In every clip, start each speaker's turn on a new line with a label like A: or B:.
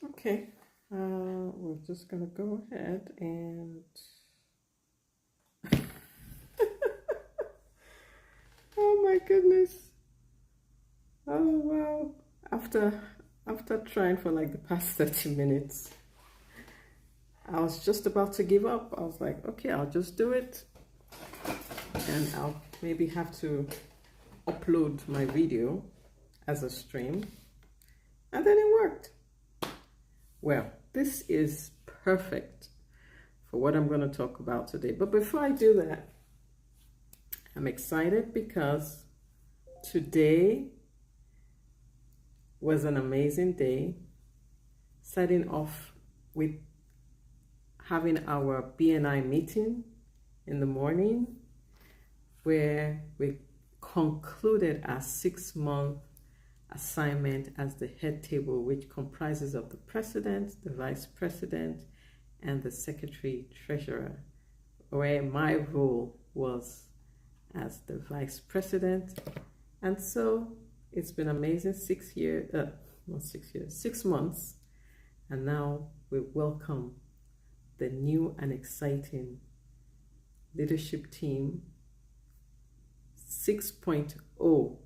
A: Okay, we're just gonna go ahead and oh my goodness. Oh wow. After after trying for like the past 30 minutes, I was just about to give up. I was like, okay, I'll just do it and I'll maybe have to upload my video as a stream. And then it worked. Well, this is perfect for what I'm going to talk about today. But before I do that, I'm excited because today was an amazing day, starting off with having our BNI meeting in the morning where we concluded our 6-month assignment as the head table, which comprises of the president, the vice president, and the secretary treasurer, where my role was as the vice president. And so it's been amazing 6 years, not 6 years, 6 months. And now we welcome the new and exciting leadership team 6.0.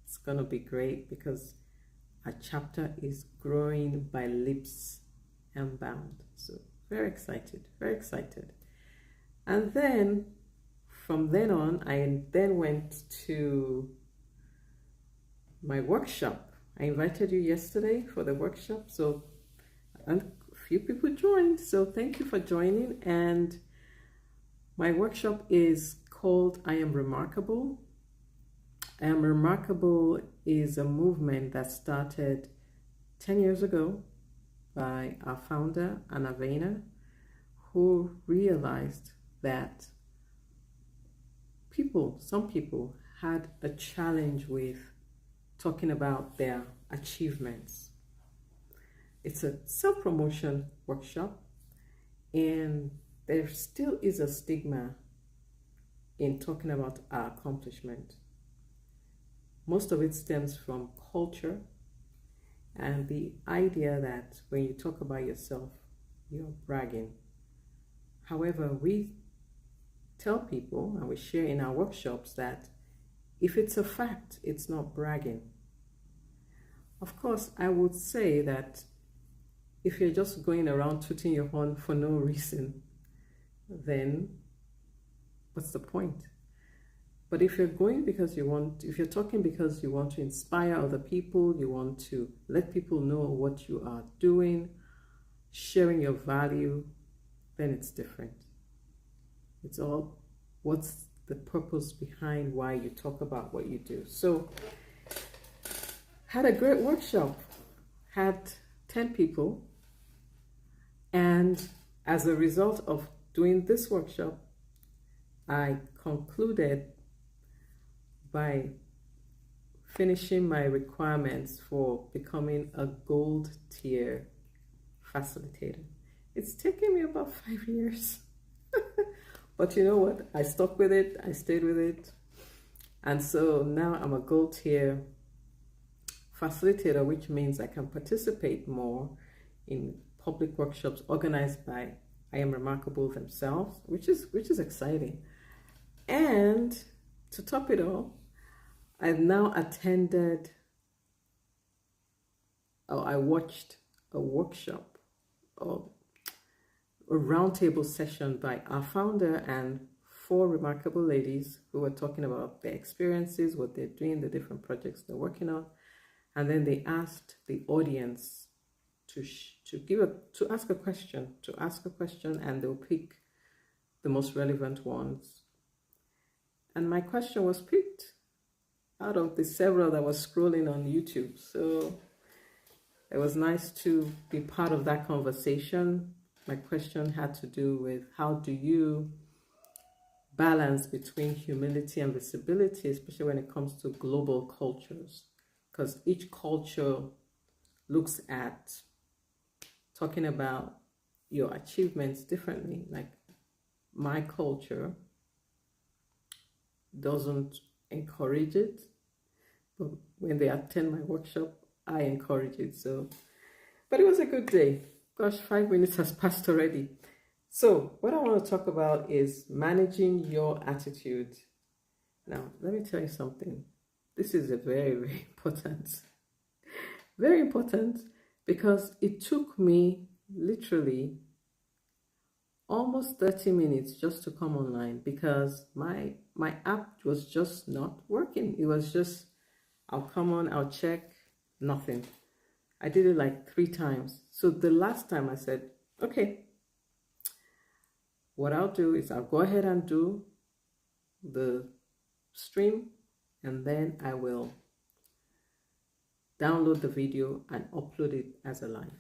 A: It's going to be great because our chapter is growing by leaps and bounds. So very excited, very excited. And then from then on, I then went to my workshop. I invited you yesterday for the workshop, and a few people joined. So thank you for joining. And my workshop is called I Am Remarkable. I Am Remarkable is a movement that started 10 years ago by our founder, Anna Vayner, who realized that some people had a challenge with talking about their achievements. It's a self-promotion workshop, and there still is a stigma in talking about our accomplishment. Most of it stems from culture and the idea that when you talk about yourself, you're bragging. However, we tell people and we share in our workshops that if it's a fact, it's not bragging. Of course, I would say that if you're just going around tooting your horn for no reason, then what's the point? But if you're going because if you're talking because you want to inspire other people, you want to let people know what you are doing, sharing your value, then it's different. It's all what's the purpose behind why you talk about what you do. So, had a great workshop, had 10 people, and as a result of doing this workshop, I concluded by finishing my requirements for becoming a gold tier facilitator. It's taken me about 5 years. But you know what? I stuck with it. I stayed with it. And so now I'm a gold tier facilitator, which means I can participate more in public workshops organized by I Am Remarkable themselves, which is exciting. And to top it all, I've now I watched a workshop or a roundtable session by our founder and 4 remarkable ladies who were talking about their experiences, what they're doing, the different projects they're working on. And then they asked the audience to ask a question, and they'll pick the most relevant ones. And my question was picked out of the several that was scrolling on YouTube. So it was nice to be part of that conversation. My question had to do with how do you balance between humility and visibility, especially when it comes to global cultures, because each culture looks at talking about your achievements differently. Like my culture doesn't encourage it, but when they attend my workshop, I encourage it. So But it was a good day. Gosh, 5 minutes has passed already. So, what I want to talk about is managing your attitude. Now, let me tell you something. This is a very, very important because it took me literally almost 30 minutes just to come online because my app was just not working. It was just, I'll come on, I'll check, nothing. I did it like 3 times. So the last time I said, okay, what I'll do is I'll go ahead and do the stream, and then I will download the video and upload it as a live.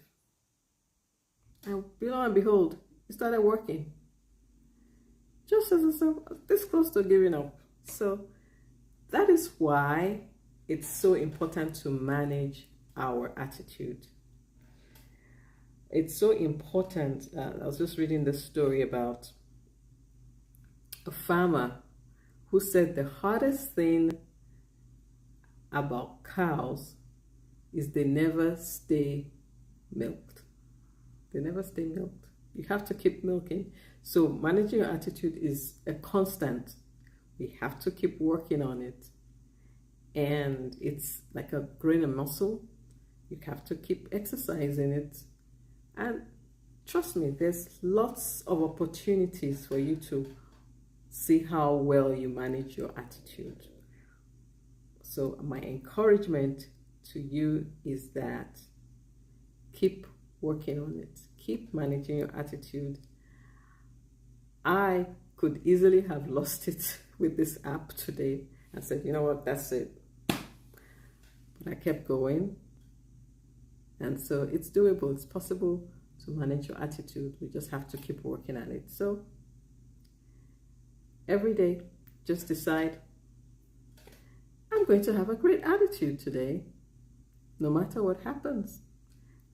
A: And lo and behold, it started working. Just as I said, this close to giving up. So that is why it's so important to manage our attitude. It's so important. I was just reading this story about a farmer who said the hardest thing about cows is they never stay milked. They never stay milked. You have to keep milking. So managing your attitude is a constant. We have to keep working on it. And it's like a growing a muscle. You have to keep exercising it. And trust me, there's lots of opportunities for you to see how well you manage your attitude. So my encouragement to you is that keep working on it. Keep managing your attitude. I could easily have lost it with this app today and said, you know what, that's it. But I kept going. And so it's doable. It's possible to manage your attitude. We just have to keep working at it. So every day, just decide, I'm going to have a great attitude today, no matter what happens.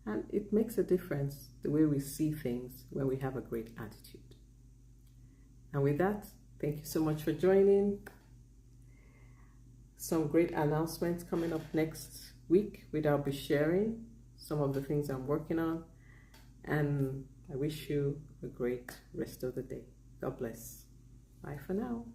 A: And it makes a difference the way we see things when we have a great attitude. And with that, thank you so much for joining. Some great announcements coming up next week, which I'll be sharing some of the things I'm working on. And I wish you a great rest of the day. God bless. Bye for now.